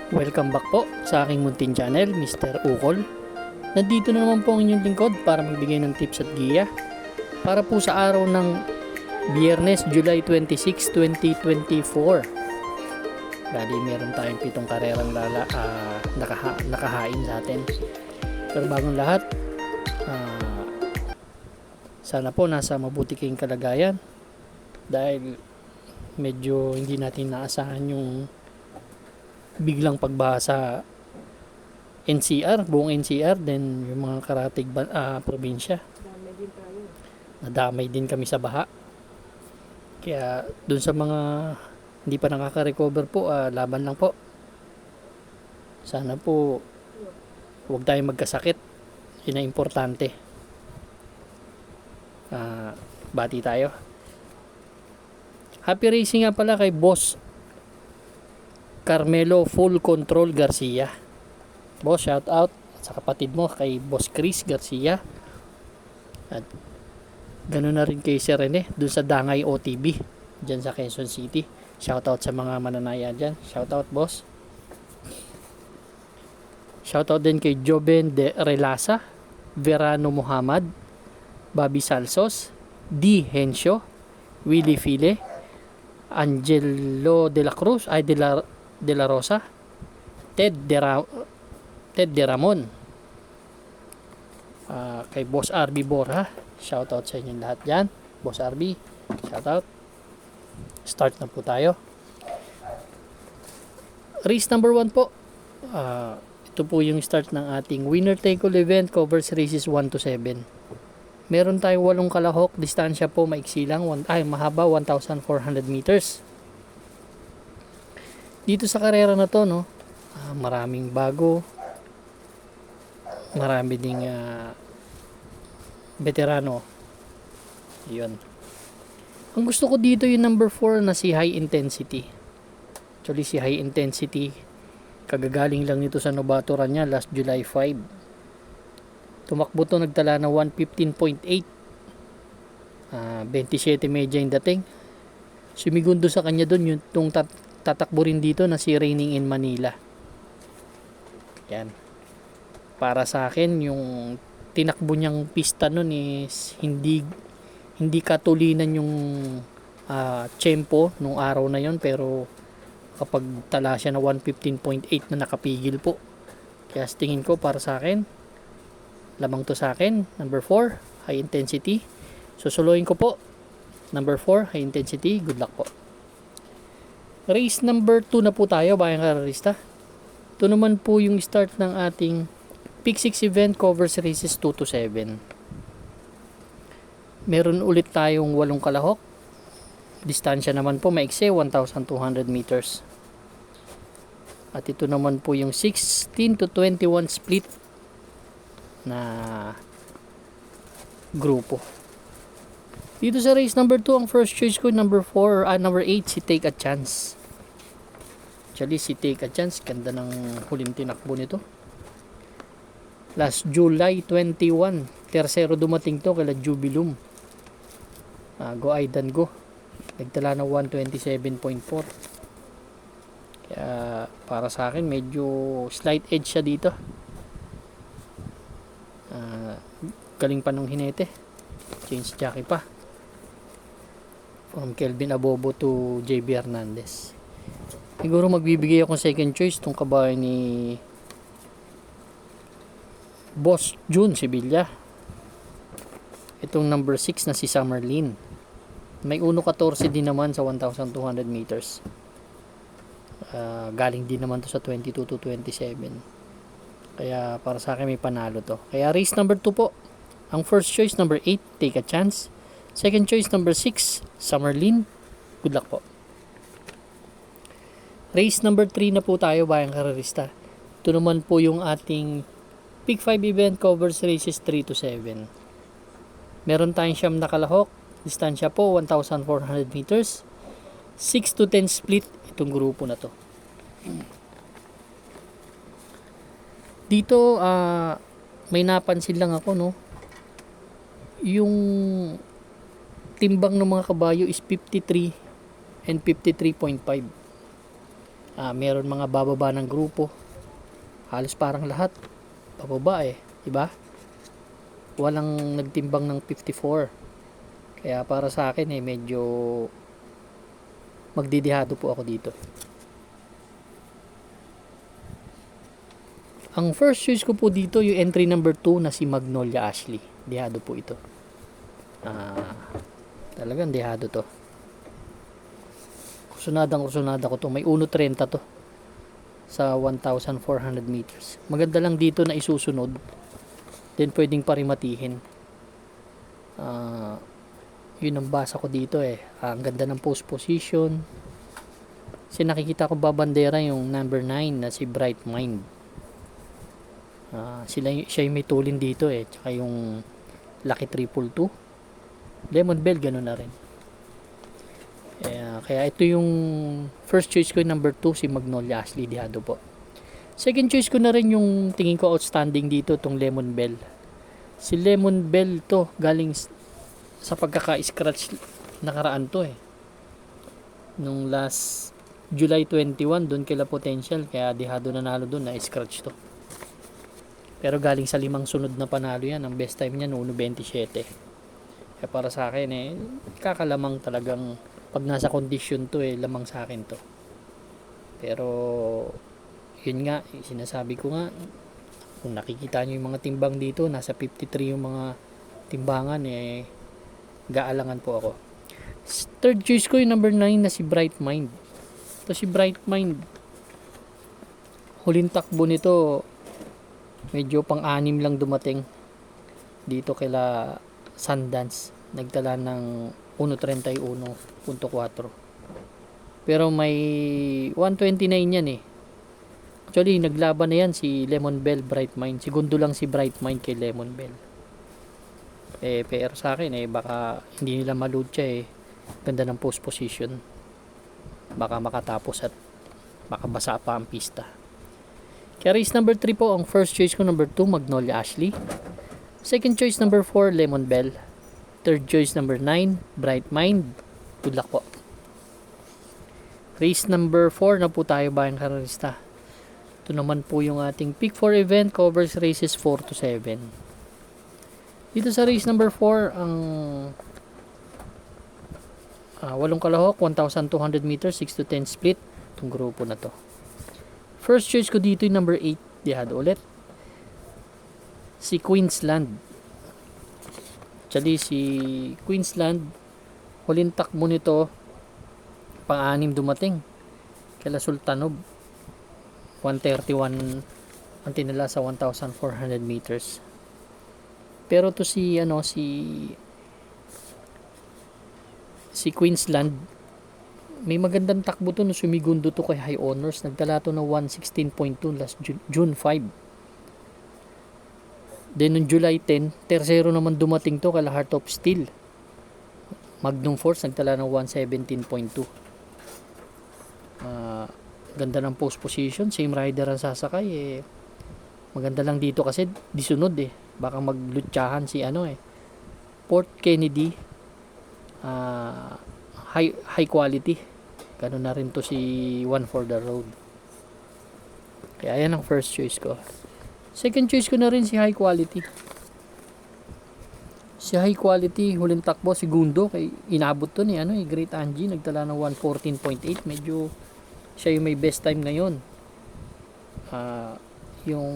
Welcome back po sa aking muntin channel, Mr. Ukol. Nandito na naman po ang inyong lingkod para magbigay ng tips at giya para po sa araw ng Biyernes, July 26, 2024. Bali, meron tayong 7 karerang nakahain sa atin. Pero bagong lahat, sana po nasa mabuti kayong kalagayan dahil medyo hindi natin naasahan yung biglang pagbaha sa NCR, buong NCR, then yung mga karatig probinsya. Nadamay din kami sa baha. Kaya dun sa mga hindi pa nakaka-recover po, laban lang po. Sana po huwag tayong magkasakit. Yun ang importante. Bati tayo. Happy racing nga pala kay Boss Carmelo Full Control Garcia. Boss, shout out sa kapatid mo kay Boss Chris Garcia. At ganoon na rin kay Sir Rene dun sa Dangay OTB dyan sa Quezon City. Shout out sa mga mananaya dyan. Shout out, boss. Shout out din kay Joben de Relasa, Verano Muhammad, Bobby Salsos, D. Hensio, Willie File, Angelo de la Cruz, de la Rosa, Ted de Ramon, kay Boss RB Borja. Shoutout sa inyong lahat dyan. Boss RB, shoutout. Start na po tayo. Race number 1 po. Ito po yung start ng ating winner take all event, covers races 1 to 7. Meron tayong 8 kalahok. Distansya po maiksi lang, mahaba, 1,400 meters. Dito sa karera na to, no, maraming bago, marami ding veterano. Yun. Ang gusto ko dito yung number 4 na si High Intensity. Actually, si High Intensity, kagagaling lang nito sa nobaturan niya last July 5. Tumakbo to, nagtala na 115.8. 27 medya yung dating. Sumigundo sa kanya doon yung tatakbo rin dito na si Raining in Manila. Yan. Para sa akin, yung tinakbo niyang pista nun is hindi katulinan yung tempo nung araw na yon, pero kapag tala siya na 115.8 na nakapigil po. Kaya tingin ko, para sa akin, lamang to sa akin. Number 4, High Intensity. Susuluin ko po. Number 4, High Intensity. Good luck po. Race number 2 na po tayo, bayang karerista. Ito naman po yung start ng ating Pick 6 event, covers races 2 to 7. Meron ulit tayong 8 kalahok. Distansya naman po maiksi, 1,200 meters. At ito naman po yung 16 to 21 split na grupo. Dito sa race number 2, ang first choice ko, number 8, si Take a Chance. Actually, si Take a Chance, ganda ng huling tinakbo nito. Last July 21, tersero dumating to kala Jubilum. Go Aidan Go. Nagtala na 127.4. Kaya para sa akin, medyo slight edge siya dito. Galing pa nung hinete. Change jockey pa. From Kelvin Abobo to JB Hernandez. Siguro magbibigay ako second choice tong kabahay ni Boss June Sevilla. Itong number 6 na si Summerlin. May 1.14 din naman sa 1,200 meters. Galing din naman to sa 22 to 27. Kaya para sa akin may panalo to. Kaya race number 2 po. Ang first choice, number 8, Take a Chance. Second choice, number 6, Summerlin. Good luck po. Race number 3 na po tayo, bayang karerista. Ito naman po yung ating Pick 5 event, covers races 3 to 7. Meron tayong 9 na kalahok. Distansya po 1,400 meters. 6 to 10 split itong grupo na to. Dito may napansin lang ako, no. Yung timbang ng mga kabayo is 53 and 53.5. Meron mga bababa ng grupo. Halos parang lahat bababa diba? Walang nagtimbang ng 54. Kaya para sa akin medyo magdidihado po ako dito. Ang first choice ko po dito yung entry number 2 na si Magnolia Ashley. Dihado po ito. Talagang dihado to. Kusunada ko to. May 1.30 to sa 1,400 meters. Maganda lang dito na isusunod. Then pwedeng parimatihin. Yun ang basa ko dito ang ganda ng post position. Kasi nakikita ko babandera yung number 9 na si Bright Mind. Siya yung may tulin dito tsaka yung Lucky 222. Lemon Bell ganun na rin. Kaya ito yung first choice ko, number 2 si Magnolia Ashley, dihado po. Second choice ko na rin yung tingin ko outstanding dito, tong Lemon Bell. Si Lemon Bell to galing sa pagkaka-scratch nakaraan to nung last July 21 doon kila Potential, kaya dihado nanalo doon na scratch to. Pero galing sa 5 sunod na panalo yan. Ang best time niya noong 27. Kaya para sa akin kakalamang talagang pag nasa condition to lamang sa akin to. Pero yun nga, sinasabi ko nga, kung nakikita nyo yung mga timbang dito, nasa 53 yung mga timbangan gaalangan po ako. Third choice ko yung number 9 na si Bright Mind. Ito si Bright Mind, huling takbo nito medyo pang-anim lang dumating dito kila Sundance, nagtala ng 1.31.4. pero may 129 yan actually naglaban na yan si Lemon Bell, Bright Mind. Segundo lang si Bright Mind kay Lemon Bell. Pero sa akin baka hindi nila maludya ganda ng post position, baka makatapos at makabasa pa ang pista. Kaya race number 3 po ang first choice ko, number 2 Magnolia Ashley. Second choice number 4 Lemon Bell. Third choice number 9 Bright Mind. Good luck po. Race number 4 na po tayo, bayang karalista. Ito naman po yung ating pick 4 event, covers races 4 to 7. Dito sa race number 4 ang 8 kalahok, 1,200 meters, 6 to 10 split itong grupo na to. First choice ko dito yung number 8, dihado ulit, si Queensland. Actually si Queensland, huling takbo nito pang-anim dumating kila Sultanov, 131 ang tinala sa 1,400 meters. Pero to si Queensland, may magandang takbo to no, sumigundo to kay High Honors, nagtala to na 116.2 last June 5. Then noong July 10, tercero naman dumating to kala Heart of Steel, Magnum Force, nagtala ng 117.2. Ganda ng post position, same rider ang sasakay maganda lang dito kasi disunod baka maglutsahan si Port Kennedy, high quality, ganun na rin to si One for the Road. Kaya yan ang first choice ko. Second choice ko na rin si High Quality. Si High Quality, huling takbo segundo kay inabot to ni Great Angie, nagtala ng 114.8. Medyo siya yung may best time ngayon. Yung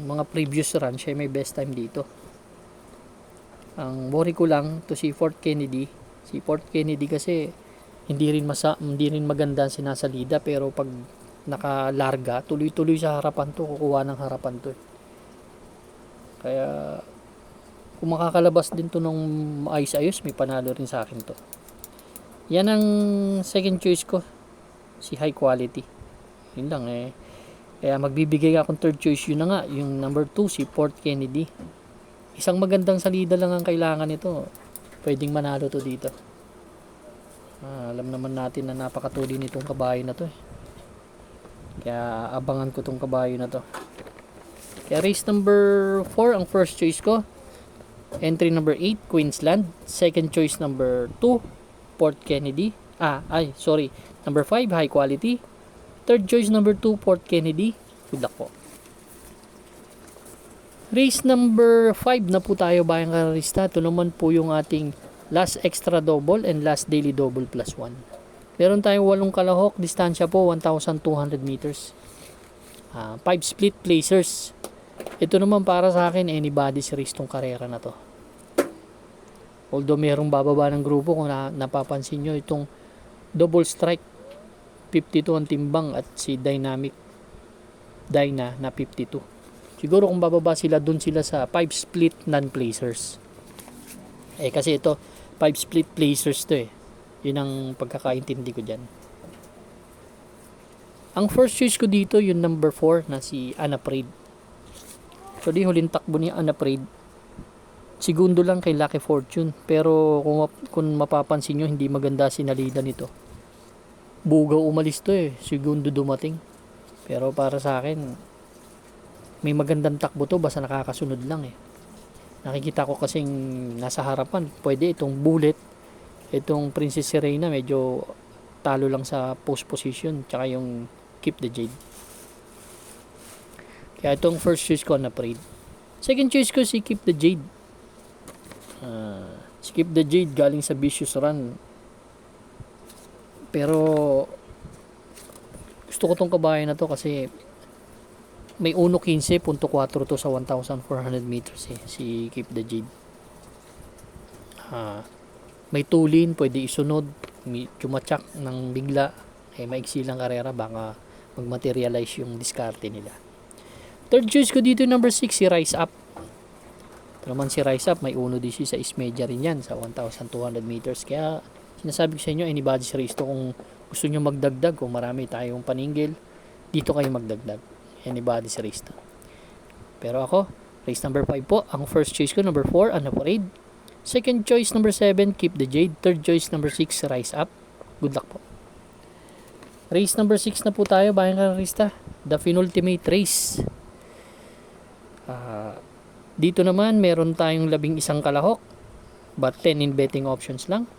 mga previous run, siya yung may best time dito. Ang worry ko lang to si Fort Kennedy. Si Fort Kennedy kasi hindi rin maganda ang sinasalida, pero pag nakalarga, tuloy-tuloy sa harapan to, kukuha ng harapan to. Kaya kung makakalabas din to ng ayos-ayos, may panalo rin sa akin to. Yan ang second choice ko, si High Quality. Yun lang Kaya magbibigay akong third choice, yun na nga, yung number 2 si Port Kennedy. Isang magandang salida lang ang kailangan nito, pwedeng manalo to dito. Alam naman natin na napakatuli nitong kabayo na to Kaya abangan ko tong kabayo na to. Kaya race number 4 ang first choice ko. Entry number 8 Queensland. Second choice number 2 Port Kennedy. Number 5 High Quality. Third choice number 2, Fort Kennedy. Good luck po. Race number 5 na po tayo, bayang kararista. Ito naman po yung ating last extra double and last daily double plus 1. Meron tayong 8 kalahok. Distansya po 1,200 meters. 5 split placers. Ito naman para sa akin, anybody's race tong karera na to. Although merong bababa ng grupo, kung napapansin nyo, itong double strike 52 ang timbang at si Dynamic Dyna na 52. Siguro kung bababa sila, dun sila sa 5 split non-placers. Kasi ito 5 split placers to yun ang pagkakaintindi ko dyan. Ang first choice ko dito yung number 4 na si Unafraid. So di huling takbo ni Unafraid, segundo lang kay Lucky Fortune. Pero kung mapapansin nyo, hindi maganda sinalida nito. Bugaw umalis to segundo dumating. Pero para sa akin, may magandang takbo to, basta nakakasunod lang Nakikita ko kasing nasa harapan, pwede itong Bullet, itong Princess Serena, medyo talo lang sa post position, tsaka yung Keep the Jade. Kaya itong first choice ko na Unafraid. Second choice ko si Keep the Jade. Si Keep the Jade galing sa Vicious Run. Pero gusto ko tong kabayan na to kasi may 1.15.4 to sa 1,400 meters si Keep the Jade. May tulin, pwede isunod, chumatsak ng bigla, maiksi lang karera, baka magmaterialize yung diskarte nila. Third choice ko dito number 6, si Rise Up. Ito naman si Rise Up, may 1.16 sa Ismedia rin yan sa 1,200 meters. Kaya sinasabi ko sa inyo, anybody's race to. Kung gusto nyo magdagdag, kung marami tayong paningil, dito kayo magdagdag. Anybody's race to. Pero ako, race number 5 po. Ang first choice ko, number 4, Unafraid. Second choice, number 7, Keep the Jade. Third choice, number 6, Rise Up. Good luck po. Race number 6 na po tayo, bayang kararista. The penultimate race. Dito naman, meron tayong 11 kalahok. But 10 in betting options lang.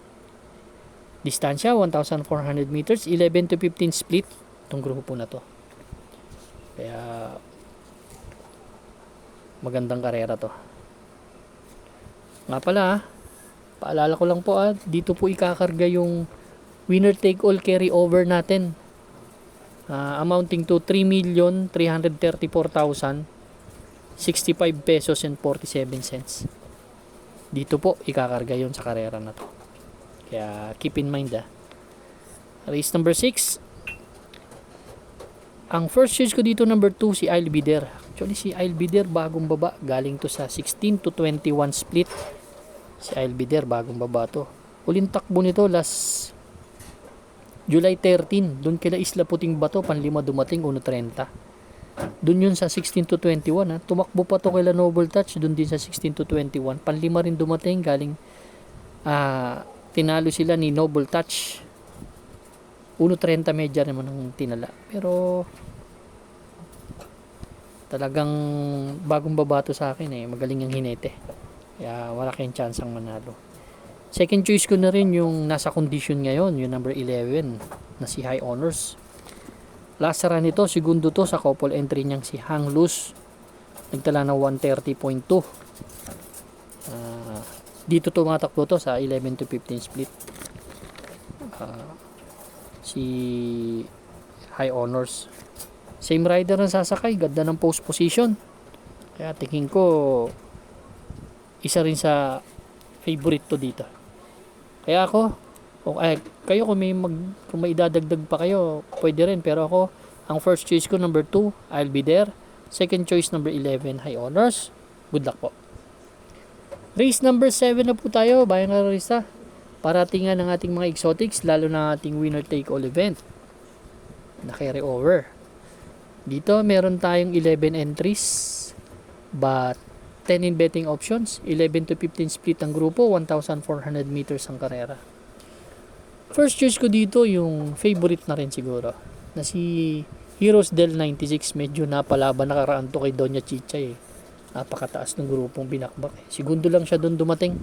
Distansya, 1,400 meters. 11 to 15 split. Itong grupo na to. Kaya magandang karera to. Nga pala, paalala ko lang po dito po ikakarga yung winner take all carry over natin. Amounting to 3,334,065 pesos and 47 cents. Dito po ikakarga yon sa karera na to. Kaya keep in mind Race number 6. Ang first choice ko dito number 2, si I'll Be There. Actually si I'll Be There bagong baba, galing to sa 16 to 21 split. Si I'll Be There bagong baba to. Huling takbo nito last July 13, doon kila Isla Puting Bato, panlima dumating 1.30. Doon yun sa 16 to 21 Tumakbo pa to kila Noble Touch, doon din sa 16 to 21. Panlima rin dumating, galing tinalo sila ni Noble Touch. 1.30 medya naman ang tinala. Pero talagang bagong babato sa akin magaling ang hinete. Kaya wala kayong chance ang manalo. Second choice ko na rin yung nasa condition ngayon, yung number 11 na si High Honors. Last run nito, segundo to sa couple entry niyang si Hang Loose. Nagtala ng 130.2. Dito tumatakbo to sa 11 to 15 split. Si High Honors. Same rider ang sasakay, ganda ng post position. Kaya tingin ko isa rin sa favorite to dito. Kaya ako, kayo kung may idadagdag pa kayo, pwede rin. Pero ako, ang first choice ko number 2, I'll Be There. Second choice number 11, High Honors. Good luck po. Race number 7 na po tayo, bayang kararista. Paratingan ng ating mga exotics, lalo na ating winner take all event na carry over. Dito meron tayong 11 entries but 10 in betting options. 11 to 15 split ang grupo, 1,400 meters ang karera. First choice ko dito yung favorite na rin siguro na si Heroes del 96. Medyo napalaban nakaraan to kay Doña Chichay Napakataas ng grupong binakbak Segundo lang siya doon dumating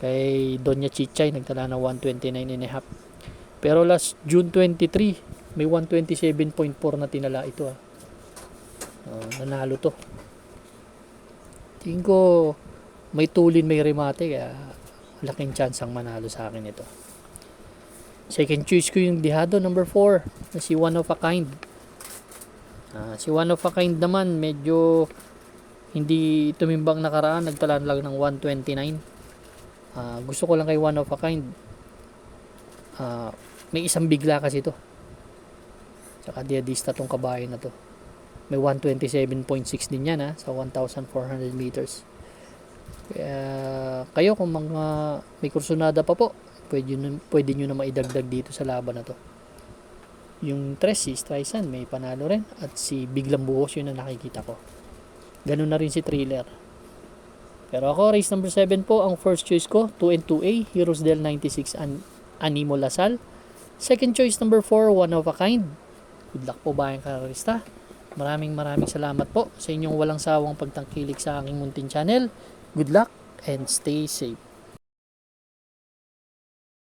kay Doña Chichay, nagtala na 129.5. Pero last June 23 May 127.4 na tinala ito nanalo to. Tingin ko may tulin, may remate, kaya laking chance ang manalo sa akin ito. Second choice ko yung Dihado number 4 na si One of a Kind. Si One of a Kind naman medyo hindi tumimbang nakaraan, nagtala lang ng 129. Gusto ko lang kay One of a Kind, may isang bigla kasi to, tsaka diadista tong kabayo na to. May 127.6 din yan sa 1,400 meters. Kaya kayo kung mga may kursunada pa po, pwede nyo na maidagdag dito sa laban na to. Yung 3 si Streisand may panalo rin, at si Biglang Buhos yun na nakikita ko. Ganun na rin si Thriller. Pero ako, race number 7 po ang first choice ko, 2 and 2A, Heroes del 96 Animo Lasal. Second choice number 4, One of a Kind. Good luck po bayang kararista. Maraming salamat po sa inyong walang sawang pagtangkilik sa aking munting channel. Good luck and stay safe.